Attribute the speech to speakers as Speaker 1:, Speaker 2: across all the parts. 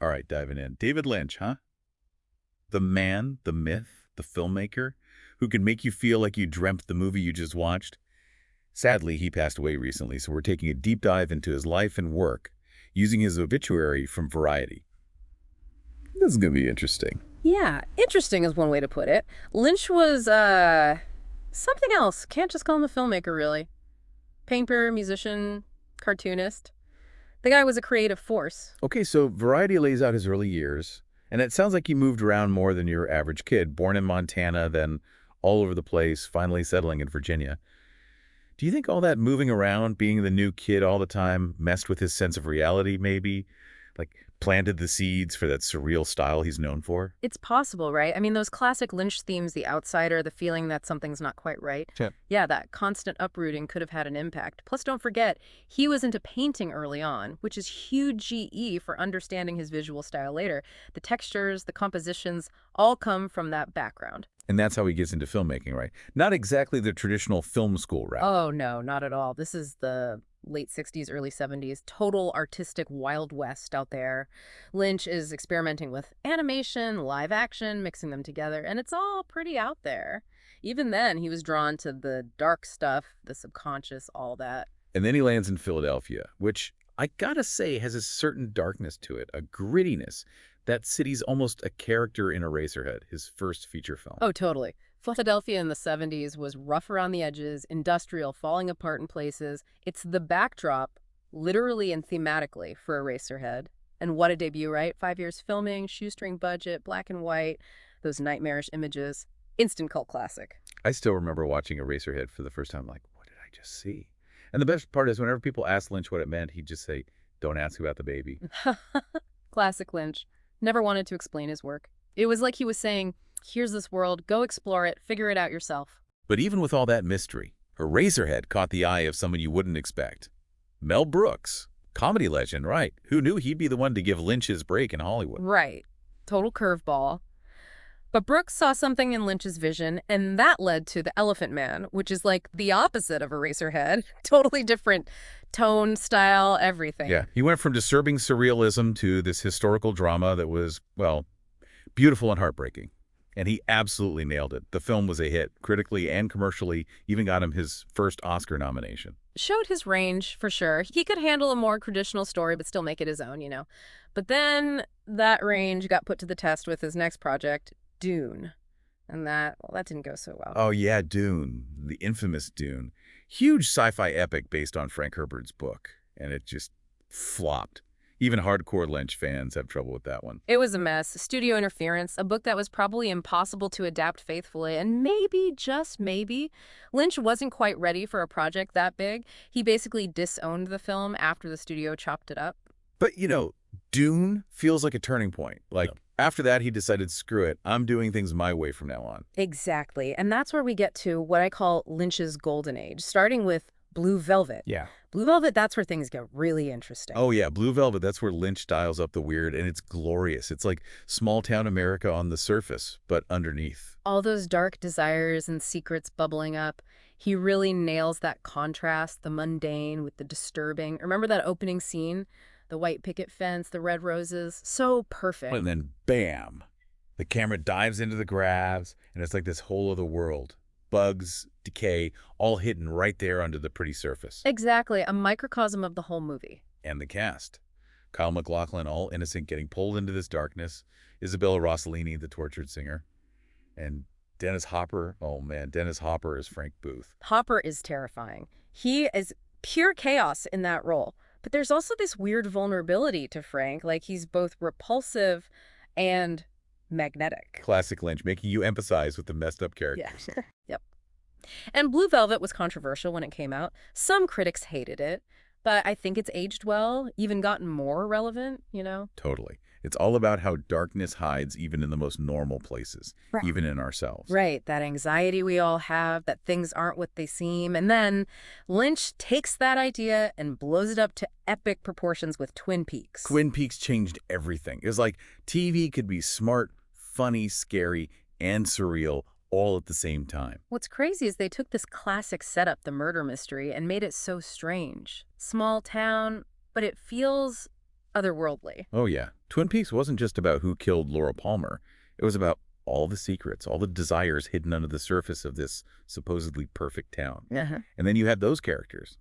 Speaker 1: All right, diving in. David Lynch, huh? The man, the myth, the filmmaker who can make you feel like you dreamt the movie you just watched. Sadly, he passed away recently, so we're taking a deep dive into his life and work using his obituary from Variety. This is going to be interesting.
Speaker 2: Yeah, interesting is one way to put it. Lynch was, something else. Can't just call him a filmmaker, really. Painter, musician, cartoonist. The guy was a creative force.
Speaker 1: Okay, so Variety lays out his early years, and it sounds like he moved around more than your average kid, born in Montana, then all over the place, finally settling in Virginia. Do you think all that moving around, being the new kid all the time, messed with his sense of reality, maybe? Like, planted the seeds for that surreal style he's known for?
Speaker 2: It's possible, right? I mean, those classic Lynch themes, the outsider, the feeling that something's not quite right.
Speaker 1: Yeah.
Speaker 2: Yeah, that constant uprooting could have had an impact. Plus, don't forget, he was into painting early on, which is huge GE for understanding his visual style later. The textures, the compositions, all come from that background.
Speaker 1: And that's how he gets into filmmaking, right? Not exactly the traditional film school route.
Speaker 2: Oh, no, not at all. This is the late 60s, early 70s, total artistic Wild West out there. Lynch is experimenting with animation, live action, mixing them together, and it's all pretty out there. Even then, he was drawn to the dark stuff, the subconscious, all that.
Speaker 1: And then he lands in Philadelphia, which I gotta say has a certain darkness to it, a grittiness. That city's almost a character in Eraserhead, his first feature film.
Speaker 2: Oh, totally. Philadelphia in the 70s was rough around the edges, industrial, falling apart in places. It's the backdrop, literally and thematically, for Eraserhead. And what a debut, right? 5 years filming, shoestring budget, black and white, those nightmarish images. Instant cult classic.
Speaker 1: I still remember watching Eraserhead for the first time, like, what did I just see? And the best part is whenever people asked Lynch what it meant, he'd just say, don't ask about the baby.
Speaker 2: Classic Lynch. Never wanted to explain his work. It was like he was saying, here's this world, go explore it, figure it out yourself.
Speaker 1: But even with all that mystery, Eraserhead caught the eye of someone you wouldn't expect. Mel Brooks, comedy legend, right? Who knew he'd be the one to give Lynch his break in Hollywood?
Speaker 2: Right. Total curveball. But Brooks saw something in Lynch's vision, and that led to The Elephant Man, which is like the opposite of Eraserhead. Totally different tone, style, everything.
Speaker 1: Yeah, he went from disturbing surrealism to this historical drama that was, well, beautiful and heartbreaking. And he absolutely nailed it. The film was a hit, critically and commercially, even got him his first Oscar nomination.
Speaker 2: Showed his range, for sure. He could handle a more traditional story, but still make it his own, you know. But then that range got put to the test with his next project, Dune. And well, that didn't go so well.
Speaker 1: Oh yeah, Dune, the infamous Dune. Huge sci-fi epic based on Frank Herbert's book, and it just flopped. Even hardcore Lynch fans have trouble with that one.
Speaker 2: It was a mess. Studio interference, a book that was probably impossible to adapt faithfully, and maybe, just maybe, Lynch wasn't quite ready for a project that big. He basically disowned the film after the studio chopped it up.
Speaker 1: But, you know, Dune feels like a turning point. Like, after that, he decided, screw it, I'm doing things my way from now on.
Speaker 2: Exactly. And that's where we get to what I call Lynch's golden age, starting with Blue Velvet.
Speaker 1: Yeah.
Speaker 2: Blue Velvet, that's where things get really interesting.
Speaker 1: Oh, yeah, Blue Velvet, that's where Lynch dials up the weird, and it's glorious. It's like small-town America on the surface, but underneath.
Speaker 2: All those dark desires and secrets bubbling up. He really nails that contrast, the mundane with the disturbing. Remember that opening scene? The white picket fence, the red roses. So perfect.
Speaker 1: And then, bam, the camera dives into the grass, and it's like this whole other world. Bugs, decay, all hidden right there under the pretty surface.
Speaker 2: Exactly, a microcosm of the whole movie.
Speaker 1: And the cast. Kyle MacLachlan, all innocent, getting pulled into this darkness. Isabella Rossellini, the tortured singer. And Dennis Hopper, oh man, Dennis Hopper is Frank Booth.
Speaker 2: Hopper is terrifying. He is pure chaos in that role. But there's also this weird vulnerability to Frank, like he's both repulsive and magnetic.
Speaker 1: Classic Lynch, making you empathize with the messed up characters.
Speaker 2: Yeah. Yep. And Blue Velvet was controversial when it came out. Some critics hated it, but I think it's aged well, even gotten more relevant, you know?
Speaker 1: Totally. It's all about how darkness hides even in the most normal places,
Speaker 2: Right.
Speaker 1: even in ourselves.
Speaker 2: Right, that anxiety we all have, that things aren't what they seem. And then Lynch takes that idea and blows it up to epic proportions with Twin Peaks.
Speaker 1: Twin Peaks changed everything. It was like TV could be smart, funny, scary, and surreal all at the same time.
Speaker 2: What's crazy is they took this classic setup, the murder mystery, and made it so strange. Small town, but it feels otherworldly.
Speaker 1: Oh, yeah. Twin Peaks wasn't just about who killed Laura Palmer. It was about all the secrets, all the desires hidden under the surface of this supposedly perfect town.
Speaker 2: Uh-huh.
Speaker 1: And then you had those characters.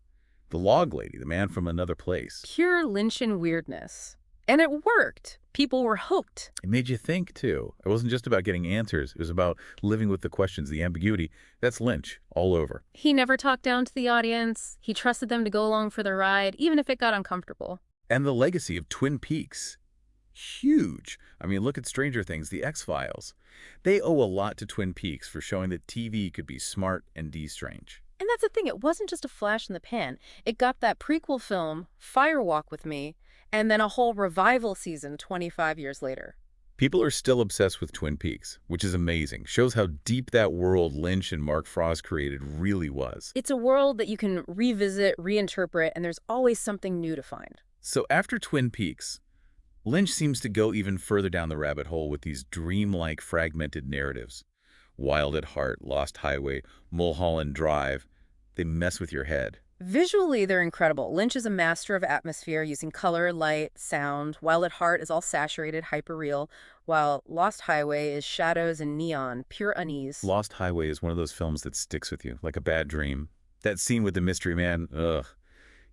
Speaker 1: The log lady, the man from another place.
Speaker 2: Pure Lynchian weirdness. And it worked. People were hooked.
Speaker 1: It made you think, too. It wasn't just about getting answers. It was about living with the questions, the ambiguity. That's Lynch, all over.
Speaker 2: He never talked down to the audience. He trusted them to go along for the ride, even if it got uncomfortable.
Speaker 1: And the legacy of Twin Peaks. Huge. I mean, look at Stranger Things, The X-Files. They owe a lot to Twin Peaks for showing that TV could be smart and de-strange.
Speaker 2: And that's the thing, it wasn't just a flash in the pan. It got that prequel film, Fire Walk with Me, and then a whole revival season 25 years later.
Speaker 1: People are still obsessed with Twin Peaks, which is amazing. Shows how deep that world Lynch and Mark Frost created really was.
Speaker 2: It's a world that you can revisit, reinterpret, and there's always something new to find.
Speaker 1: So after Twin Peaks, Lynch seems to go even further down the rabbit hole with these dreamlike fragmented narratives. Wild at Heart, Lost Highway, Mulholland Drive. They mess with your head.
Speaker 2: Visually, they're incredible. Lynch is a master of atmosphere using color, light, sound. Wild at Heart is all saturated, hyper-real, while Lost Highway is shadows and neon, pure unease.
Speaker 1: Lost Highway is one of those films that sticks with you, like a bad dream. That scene with the mystery man, ugh,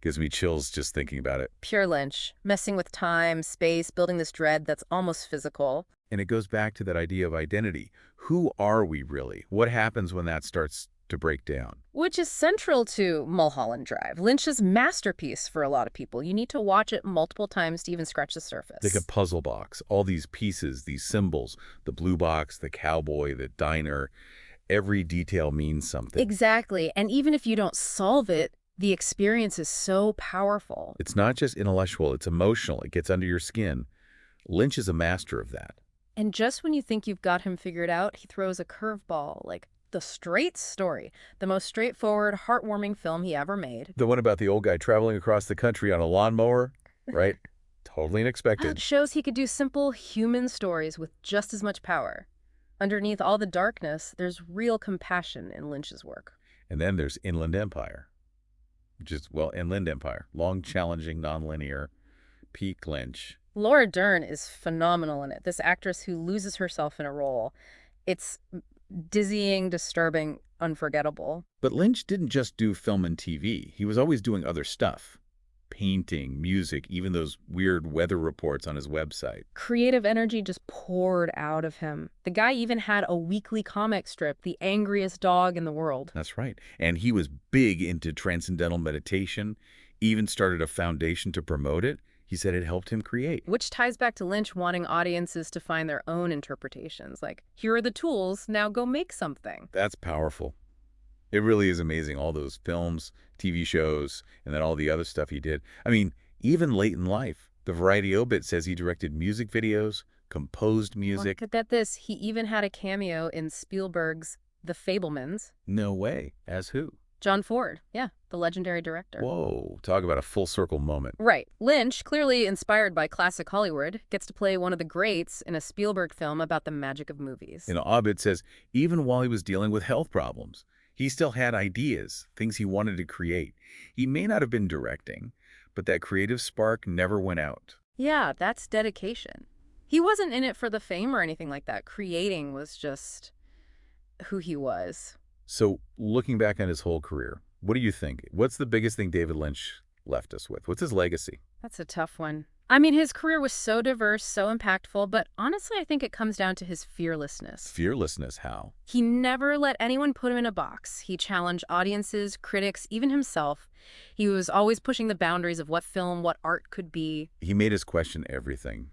Speaker 1: gives me chills just thinking about it.
Speaker 2: Pure Lynch, messing with time, space, building this dread that's almost physical.
Speaker 1: And it goes back to that idea of identity. Who are we really? What happens when that starts to break down?
Speaker 2: Which is central to Mulholland Drive, Lynch's masterpiece for a lot of people. You need to watch it multiple times to even scratch the surface.
Speaker 1: Like a puzzle box. All these pieces, these symbols, the blue box, the cowboy, the diner, every detail means something.
Speaker 2: Exactly. And even if you don't solve it, the experience is so powerful.
Speaker 1: It's not just intellectual, it's emotional. It gets under your skin. Lynch is a master of that.
Speaker 2: And just when you think you've got him figured out, he throws a curveball, like The Straight Story, the most straightforward, heartwarming film he ever made.
Speaker 1: The one about the old guy traveling across the country on a lawnmower, right? Totally unexpected.
Speaker 2: It shows he could do simple human stories with just as much power. Underneath all the darkness, there's real compassion in Lynch's work.
Speaker 1: And then there's Inland Empire, which is, well, Inland Empire. Long, challenging, nonlinear, peak Lynch.
Speaker 2: Laura Dern is phenomenal in it, this actress who loses herself in a role. It's dizzying, disturbing, unforgettable.
Speaker 1: But Lynch didn't just do film and TV. He was always doing other stuff. Painting, music, even those weird weather reports on his website.
Speaker 2: Creative energy just poured out of him. The guy even had a weekly comic strip, The Angriest Dog in the World.
Speaker 1: That's right. And he was big into transcendental meditation, even started a foundation to promote it. He said it helped him create.
Speaker 2: Which ties back to Lynch wanting audiences to find their own interpretations. Like, here are the tools, now go make something.
Speaker 1: That's powerful. It really is amazing, all those films, TV shows, and then all the other stuff he did. I mean, even late in life, the Variety obit says he directed music videos, composed music.
Speaker 2: Well, get this, he even had a cameo in Spielberg's The Fabelmans.
Speaker 1: No way. As who?
Speaker 2: John Ford, yeah, the legendary director.
Speaker 1: Whoa, talk about a full circle moment.
Speaker 2: Right. Lynch, clearly inspired by classic Hollywood, gets to play one of the greats in a Spielberg film about the magic of movies.
Speaker 1: An obit says even while he was dealing with health problems, he still had ideas, things he wanted to create. He may not have been directing, but that creative spark never went out.
Speaker 2: Yeah, that's dedication. He wasn't in it for the fame or anything like that. Creating was just who he was.
Speaker 1: So, looking back on his whole career, what do you think? What's the biggest thing David Lynch left us with? What's his legacy?
Speaker 2: That's a tough one. I mean, his career was so diverse, so impactful, but honestly, I think it comes down to his fearlessness.
Speaker 1: Fearlessness, how?
Speaker 2: He never let anyone put him in a box. He challenged audiences, critics, even himself. He was always pushing the boundaries of what film, what art could be.
Speaker 1: He made us question everything.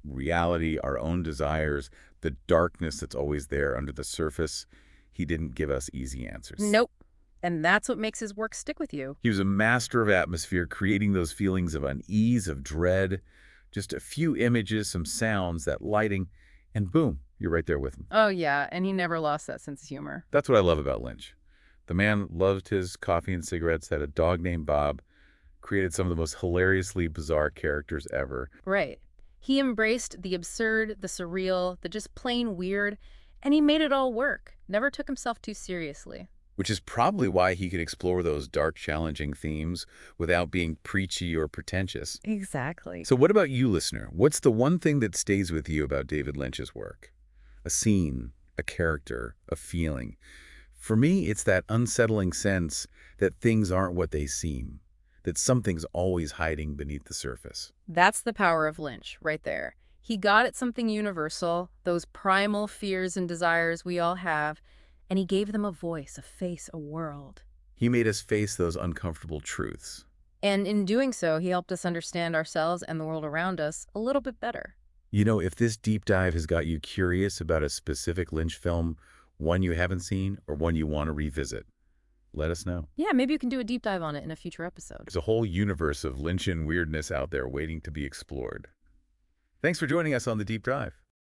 Speaker 1: Reality, our own desires, the darkness that's always there under the surface. He didn't give us easy answers.
Speaker 2: Nope. And that's what makes his work stick with you.
Speaker 1: He was a master of atmosphere, creating those feelings of unease, of dread. Just a few images, some sounds, that lighting, and boom, you're right there with him.
Speaker 2: Oh, yeah, and he never lost that sense of humor.
Speaker 1: That's what I love about Lynch. The man loved his coffee and cigarettes, had a dog named Bob, created some of the most hilariously bizarre characters ever.
Speaker 2: Right. He embraced the absurd, the surreal, the just plain weird, and he made it all work. Never took himself too seriously.
Speaker 1: which is probably why he could explore those dark, challenging themes without being preachy or pretentious.
Speaker 2: Exactly.
Speaker 1: So what about you, listener? What's the one thing that stays with you about David Lynch's work? A scene, a character, a feeling. For me, it's that unsettling sense that things aren't what they seem, that something's always hiding beneath the surface.
Speaker 2: That's the power of Lynch, right there. He got at something universal, those primal fears and desires we all have, and he gave them a voice, a face, a world.
Speaker 1: He made us face those uncomfortable truths.
Speaker 2: And in doing so, he helped us understand ourselves and the world around us a little bit better.
Speaker 1: You know, if this deep dive has got you curious about a specific Lynch film, one you haven't seen or one you want to revisit, let us know.
Speaker 2: Yeah, maybe you can do a deep dive on it in a future episode.
Speaker 1: There's a whole universe of Lynchian weirdness out there waiting to be explored. Thanks for joining us on The Deep Dive.